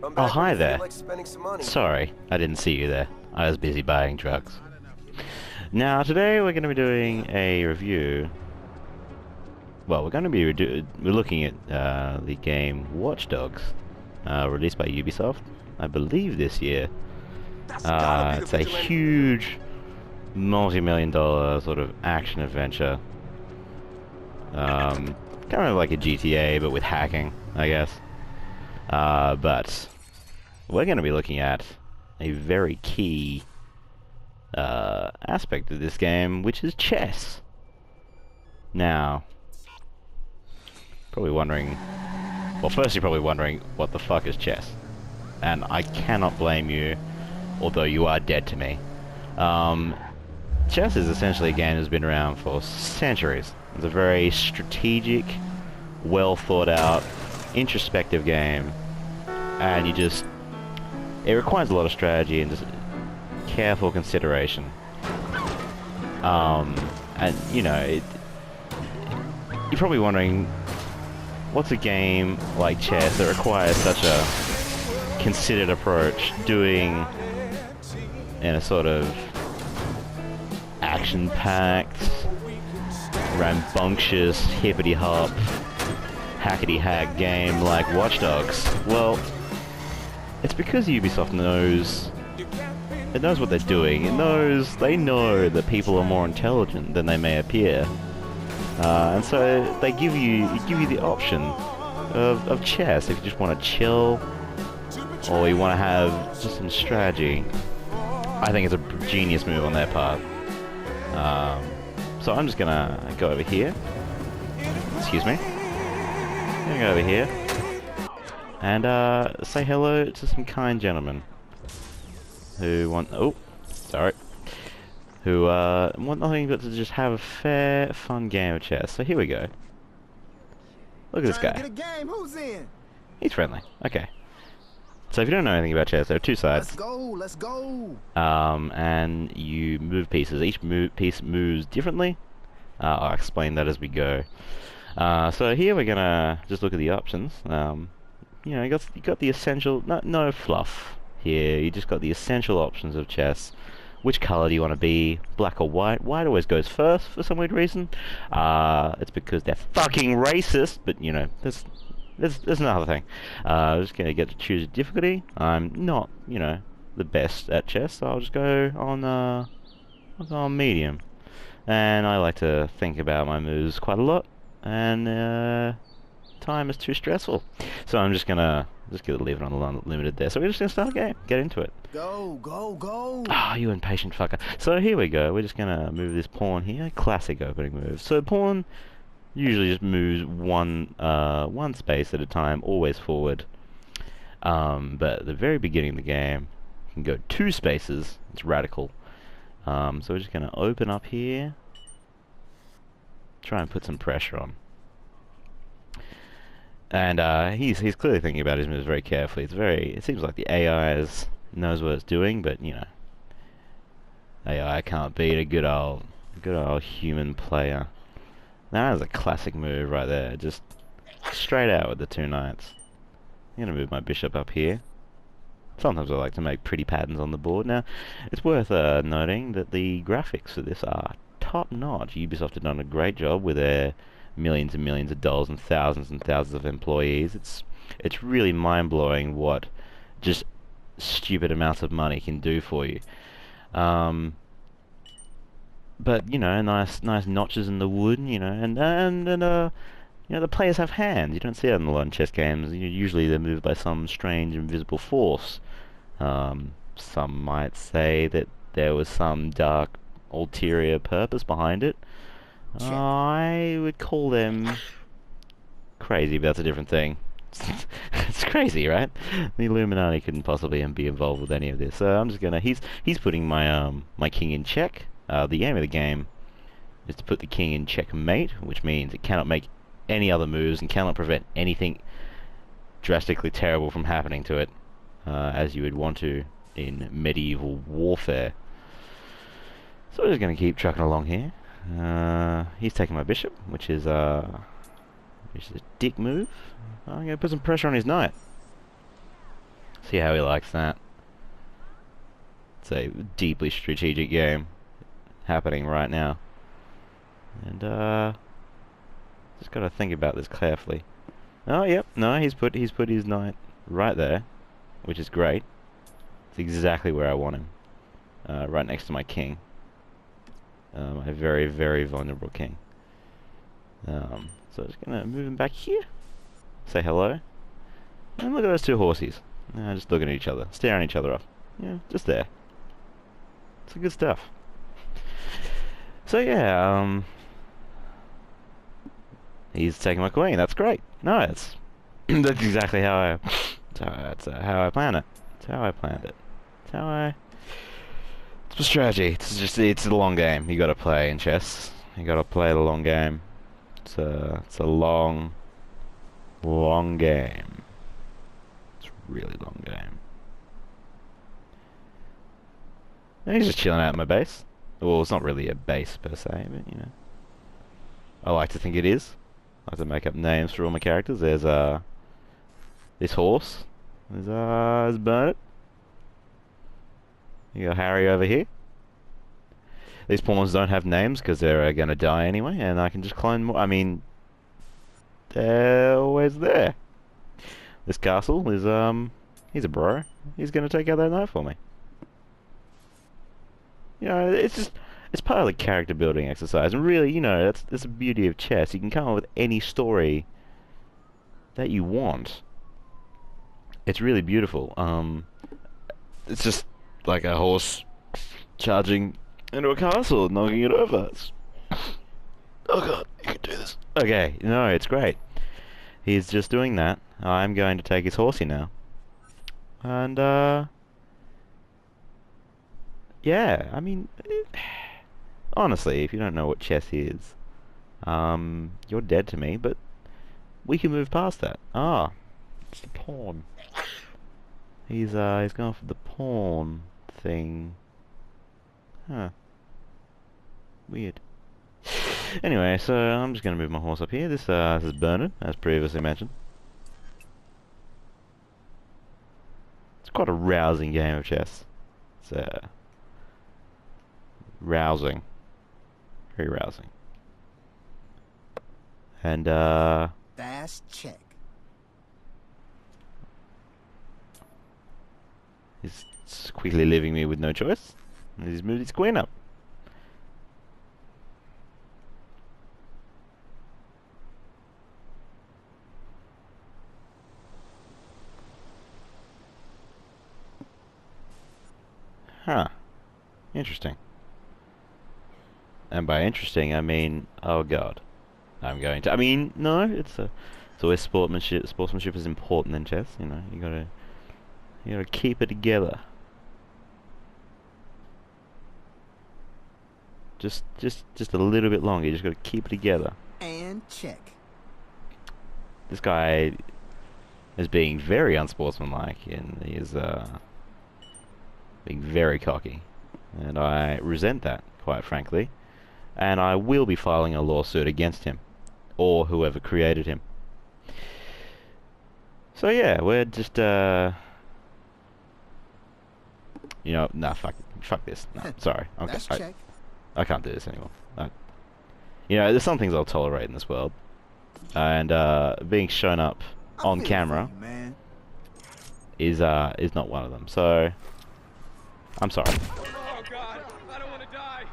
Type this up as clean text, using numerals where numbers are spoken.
Come Oh, back when hi you feel there. like spending some money. Sorry, I didn't see you there. I was busy buying drugs. Now, today we're going to be doing a review. Well, we're going to be we're looking at the game Watch Dogs, released by Ubisoft, I believe this year. That's gotta be the It's a vigilante. huge, multi-million-dollar sort of action adventure. Kind of like a GTA, but with hacking, I guess. But we're going to be looking at a very key aspect of this game, which is chess. Now, probably wondering... Well, first you're probably wondering, what the fuck is chess? And I cannot blame you, although you are dead to me. Chess is essentially a game that's been around for centuries. It's a very strategic, well thought out, introspective game. And it requires a lot of strategy and just careful consideration. And, you know, you're probably wondering, what's a game like chess that requires such a considered approach doing in a sort of action-packed, rambunctious, hippity-hop, hackety-hack game like Watch Dogs? Well, it's because Ubisoft knows what they're doing. They know that people are more intelligent than they may appear. And so they give you the option of chess if you just want to chill or you want to have just some strategy. I think it's a genius move on their part. So I'm just gonna go over here. Excuse me. I'm gonna go over here and say hello to some kind gentlemen who want... Oh, sorry. Who want nothing but to just have a fair, fun game of chess. So here we go. Look at this guy. Get a game. Who's in? He's friendly. Okay. So if you don't know anything about chess, there are two sides. Let's go. Let's go. And you move pieces. Each piece moves differently. I'll explain that as we go. So here we're gonna just look at the options. You know, you got the essential, no fluff here. You just got the essential options of chess. Which color do you want to be? Black or white? White always goes first for some weird reason. It's because they're fucking racist. But you know, there's another thing. I'm just gonna get to choose a difficulty. I'm not, you know, the best at chess, so I'll just go on medium. And I like to think about my moves quite a lot, and time is too stressful. So I'm just gonna leave it on the limited there. So we're just gonna start a game, get into it. Go, go, go. Ah, you impatient fucker. So here we go. We're just gonna move this pawn here. Classic opening move. So pawn usually just moves one space at a time, always forward. But at the very beginning of the game, you can go 2 spaces. It's radical. So we're just gonna open up here. Try and put some pressure on. And he's clearly thinking about his moves very carefully. It seems like the AI knows what it's doing, but you know, AI can't beat a good old human player. Now that's a classic move right there, just straight out with the 2 knights. I'm gonna move my bishop up here. Sometimes I like to make pretty patterns on the board. Now, it's worth noting that the graphics for this are top-notch. Ubisoft have done a great job with their millions and millions of dollars and thousands of employees. It's really mind-blowing what just stupid amounts of money can do for you. But you know, nice notches in the wood, you know, and you know, the players have hands. You don't see that in a lot of chess games. Usually they're moved by some strange invisible force. Some might say that there was some dark ulterior purpose behind it. I would call them crazy, but that's a different thing. It's crazy, right? The Illuminati couldn't possibly be involved with any of this. So I'm just gonna... He's putting my my king in check. The aim of the game is to put the king in checkmate, which means it cannot make any other moves and cannot prevent anything drastically terrible from happening to it, as you would want to in medieval warfare. So we're just going to keep trucking along here. He's taking my bishop, which is Which is a dick move. I'm gonna put some pressure on his knight. See how he likes that. It's a deeply strategic game happening right now. And just gotta think about this carefully. Oh yep, no, he's put his knight right there, which is great. It's exactly where I want him. Right next to my king. My very, very vulnerable king. So I'm just gonna move him back here. Say hello. And look at those two horsies. Just looking at each other, staring each other off. Yeah, just there. It's good stuff. So yeah, he's taking my queen. That's great. No, that's that's exactly how I that's how I plan it. That's how I planned it. That's how I. It's a strategy. It's a long game. You got to play in chess. You got to play the long game. It's a long game. It's a really long game. And he's just chilling out at my base. Well, it's not really a base per se, but you know. I like to think it is. I like to make up names for all my characters. There's this horse. There's Bernard. You got Harry over here. These pawns don't have names because they're gonna die anyway, and I can just clone more. I mean, they're always there. This castle is he's a bro. He's gonna take out that knight for me. You know, it's part of the character building exercise, and really, you know, that's the beauty of chess. You can come up with any story that you want. It's really beautiful. It's just like a horse charging into a castle and knocking it over. Oh god, you can do this. Okay, no, it's great. He's just doing that. I'm going to take his horsey now. And, yeah, I mean, honestly, if you don't know what chess is, you're dead to me, but we can move past that. Ah, it's the pawn. He's going for the pawn thing. Huh. Weird. Anyway, so I'm just going to move my horse up here. This is Bernard, as previously mentioned. It's quite a rousing game of chess. It's rousing. Very rousing. And Fast check. he's quickly leaving me with no choice. And he's moved his queen up. Huh. Interesting. And by interesting, I mean, oh god. I'm going to, I mean, no, it's always sportsmanship. Sportsmanship is important in chess, you know, you gotta keep it together. Just a little bit longer, you just gotta keep it together. And check. This guy is being very unsportsmanlike, and he is, being very cocky, and I resent that, quite frankly, and I will be filing a lawsuit against him, or whoever created him. So yeah, we're just, you know, nah, fuck this, no, sorry, That's check. I can't do this anymore. You know, there's some things I'll tolerate in this world, and being shown up on camera man. is not one of them, so I'm sorry. Oh God, I don't want to die.